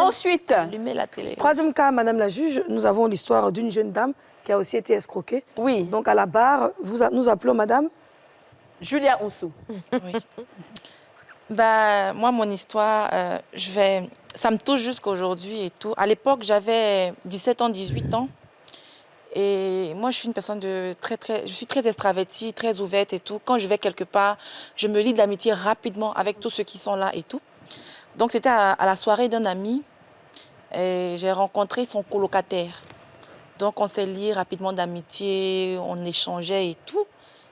Ensuite, Allumez la télé. Troisième cas, Madame la juge, nous avons l'histoire d'une jeune dame qui a aussi été escroquée. oui, Donc à la barre, nous appelons Madame. Julia Onsou. Oui. Bah, moi, mon histoire, ça me touche jusqu'à aujourd'hui et tout. À l'époque, j'avais 17 ans, 18 ans. Et moi, je suis une personne je suis très extravertie, très ouverte et tout. Quand je vais quelque part, je me lie de l'amitié rapidement avec tous ceux qui sont là et tout. Donc, c'était à la soirée d'un ami. Et j'ai rencontré son colocataire. Donc, on s'est liés rapidement d'amitié, on échangeait et tout.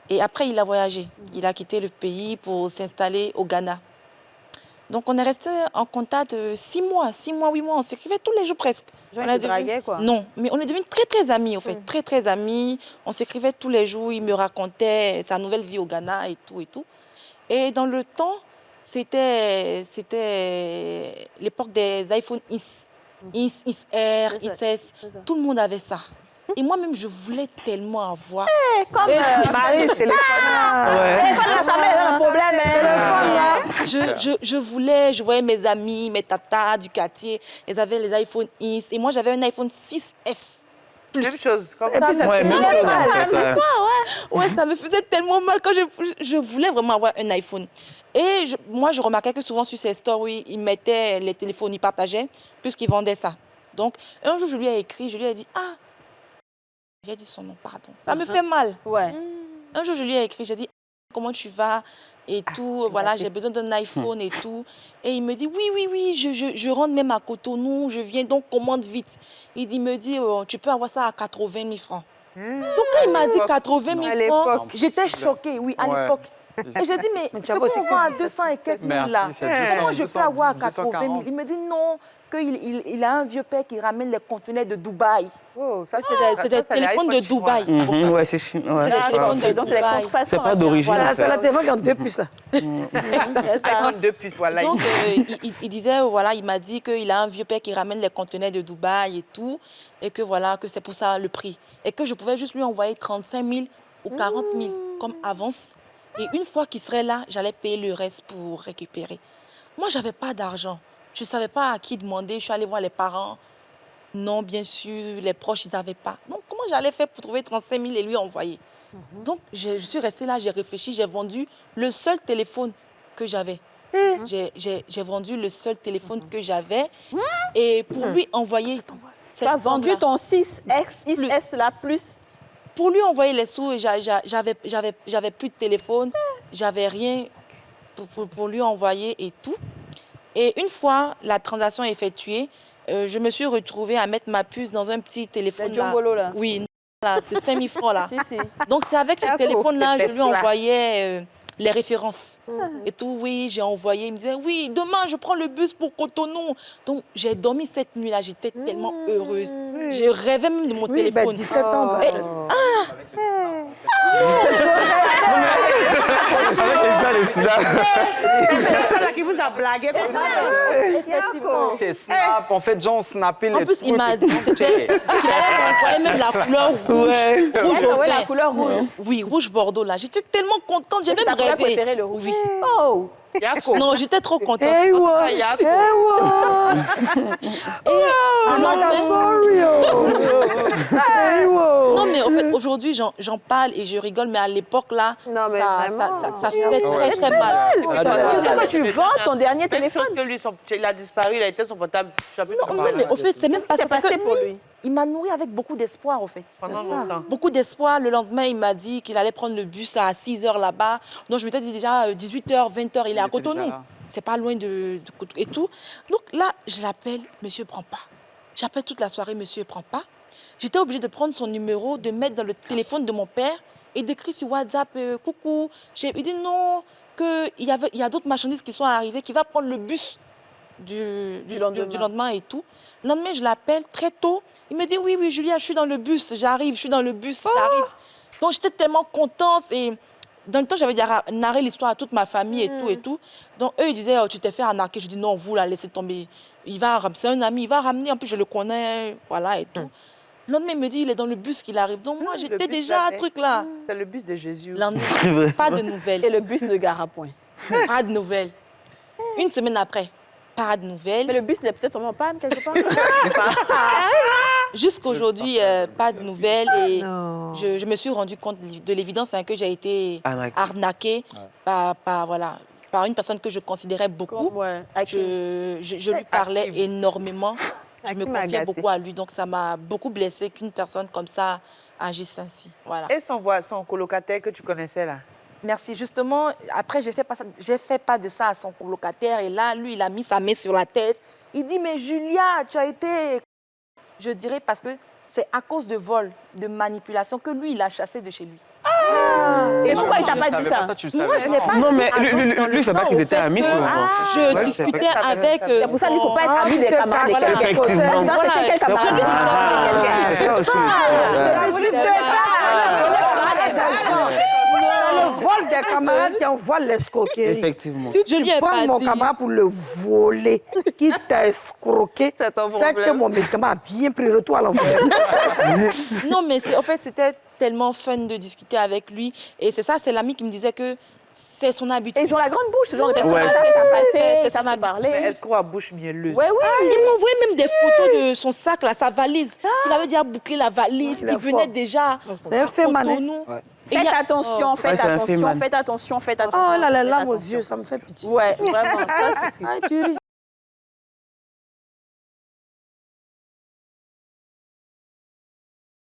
Et après, il a voyagé. Il a quitté le pays pour s'installer au Ghana. Donc, on est resté en contact 6 mois, 8 mois. On s'écrivait tous les jours presque. Genre, On il est te draguait, quoi. Non, mais on est devenus très, très amis, en fait. Très, très amis. On s'écrivait tous les jours. Il me racontait sa nouvelle vie au Ghana et tout et tout. Et dans le temps, c'était l'époque des iPhone X. X, XR, XS. Tout le monde avait ça. Et moi-même, je voulais tellement avoir. Comme Marie, c'est le Je voyais mes amis, mes tatas du quartier, ils avaient les iPhone X. Et moi, j'avais un iPhone 6S. Même chose. Comme... Et puis, ça Ouais, même chose en fait. Ouais, ça me faisait tellement mal quand je voulais vraiment avoir un iPhone. Et moi, je remarquais que souvent sur ces stories, ils mettaient les téléphones, ils partageaient, puisqu'ils vendaient ça. Donc, un jour, je lui ai écrit, je lui ai dit, ah, j'ai dit son nom, pardon. Ça me fait mal. Ouais. Un jour, je lui ai écrit, j'ai dit, comment tu vas et tout, voilà, j'ai besoin d'un iPhone et tout. Et il me dit, oui, je rentre même à Cotonou, je viens, donc commande vite. Il me dit, oh, tu peux avoir ça à 80 000 francs. Donc, quand il m'a dit 80 000 francs, j'étais choquée, oui, à l'époque. Et j'ai dit, mais c'est pour moi à 200 et quelques mille là. Comment je peux avoir à 80 000? Il me dit, non, qu'il a un vieux père qui ramène les conteneurs de Dubaï. Oh, ça, C'est des téléphones de Dubaï. Ouais, c'est chinois. C'est des téléphones de Donc, c'est les Dubaï. contrefaçons. C'est pas d'origine. Voilà, en c'est fait. la téléphone qui a 2 puces là. iPhone 2 puces, voilà. Donc, il disait, voilà, il m'a dit qu'il a un vieux père qui ramène les conteneurs de Dubaï et tout, et que voilà, que c'est pour ça le prix. Et que je pouvais juste lui envoyer 35 000 ou 40 000 comme avance. Et une fois qu'il serait là, j'allais payer le reste pour récupérer. Moi, je n'avais pas d'argent. Je ne savais pas à qui demander. Je suis allée voir les parents. Non, bien sûr, les proches, ils n'avaient pas. Donc, comment j'allais faire pour trouver 35 000 et lui envoyer? Donc, je suis restée là, j'ai réfléchi, j'ai vendu le seul téléphone que j'avais. J'ai vendu le seul téléphone que j'avais. Et pour lui envoyer... Tu as vendu ton 6X, XS là, plus. Pour lui envoyer les sous, j'avais plus de téléphone, j'avais rien pour lui envoyer et tout. Et une fois la transaction effectuée, je me suis retrouvée à mettre ma puce dans un petit téléphone Le Jombolo, là. Oui, là, de 5 000 francs là. Si. Donc c'est avec ce téléphone-là, le je lui Tesla. envoyais les références. Et tout, oui, j'ai envoyé. Il me disait, oui, demain, je prends le bus pour Cotonou. Donc, j'ai dormi cette nuit-là. J'étais tellement heureuse. Je rêvais même de mon Oui, bah, téléphone. 17 ans. bah, Avec ça, les sida. C'est ça là qui vous a blagué comme ça. C'est snap. En fait, genre, on snappait En les plus, il m'a dit qu'il allait m'envoyer même la couleur rouge. Ouais. Rouge au Ouais, la vin. couleur rouge. Oui, rouge bordeaux, là. J'étais tellement contente. J'ai C'est même ta couleur rêvé. préférée, le rouge. Oui. Oh! Yako. Non, j'étais trop contente. Hey, what? Yako. Hey, what? I'm like a sorry, oh. Hey, what? Non, mais en fait, aujourd'hui, j'en parle et je rigole, mais à l'époque, là, Non, mais vraiment. ça faisait très, très mal. Pourquoi tu vends ton dernier Même téléphone? chose que lui, il a disparu, il a été son portable. Je sais plus Non, mais au fait, c'est même pas Qu'est-ce qui ça. s'est passé pour lui? Il m'a nourri avec beaucoup d'espoir, au fait. Pendant C'est ça. longtemps. Beaucoup d'espoir. Le lendemain, il m'a dit qu'il allait prendre le bus à 6 h là-bas. Donc, je m'étais dit déjà 18 h, 20 h, il est à Cotonou. C'est pas loin de Cotonou et tout. Donc là, je l'appelle, monsieur prend pas. J'appelle toute la soirée, monsieur prend pas. J'étais obligée de prendre son numéro, de mettre dans le téléphone de mon père et d'écrire sur WhatsApp, coucou. Il dit non, qu'il y a d'autres marchandises qui sont arrivées, qui va prendre le bus du lendemain et tout. Le lendemain, je l'appelle très tôt. Il me dit, oui, Julia, je suis dans le bus, j'arrive, j'arrive. Donc, j'étais tellement contente. Et dans le temps, j'avais narré l'histoire à toute ma famille et tout. Donc, eux, ils disaient, oh, tu t'es fait arnaquer. Je dis, non, vous, là, laissez tomber. C'est un ami, il va ramener. En plus, je le connais, voilà, et tout. Le lendemain, il me dit, il est dans le bus qu'il arrive. Donc, moi, j'étais déjà à un truc là. C'est le bus de Jésus. Le lendemain, pas de nouvelles. Et le bus ne gara point. Pas de nouvelles. Une semaine après, pas de nouvelles. Mais le bus, il est peut-être tombé en panne quelque part. Jusqu'aujourd'hui, pas de nouvelles. Et je me suis rendu compte de l'évidence que j'ai été arnaquée par une personne que je considérais beaucoup. Ouais. Je lui parlais énormément. Je me confiais beaucoup à lui. Donc, ça m'a beaucoup blessée qu'une personne comme ça agisse ainsi. Voilà. Et son colocataire que tu connaissais là? Merci. Justement, après, j'ai fait pas de ça à son colocataire. Et là, lui, il a mis sa main sur la tête. Il dit, mais Julia, tu as été... Je dirais parce que c'est à cause de vol, de manipulation que lui, il a chassé de chez lui. Et pourquoi il t'a pas dit ça? Moi, je n'ai pas Non, mais lui, c'est pas qu'ils étaient amis souvent. Je discutais avec... C'est pour ça qu'il ne faut pas être ami des camarades. Effectivement. Non, c'est chez quel camarade? C'est ça. Le vol des camarades qui envoient l'escroquerie. Effectivement. Si Je lui ai tu prends pas mon dit. camarade pour le voler, qui t'a escroqué, C'est ton c'est que problème. mon médicament a bien pris le tour à l'envers. Non, mais en fait, c'était tellement fun de discuter avec lui. Et c'est ça, c'est l'ami qui me disait que c'est son habitude. Et ils ont la grande bouche, ce genre de personnes. Ouais. Ils savent Mais parler. Mais est-ce qu'on a bouche mielleuse? Ouais, oui. Il m'envoyait même des photos de son sac, là, sa valise. Il avait déjà bouclé la valise, Il est il venait fort. déjà. C'est un fait mané. Cotonou. Et Faites il y a- attention, faites c'est un attention, phénomène. faites attention, faites attention. Oh là, les faites larmes aux attention. yeux, ça me fait pitié. Ouais, vraiment. Ça, c'est triste. Ay, tu ris.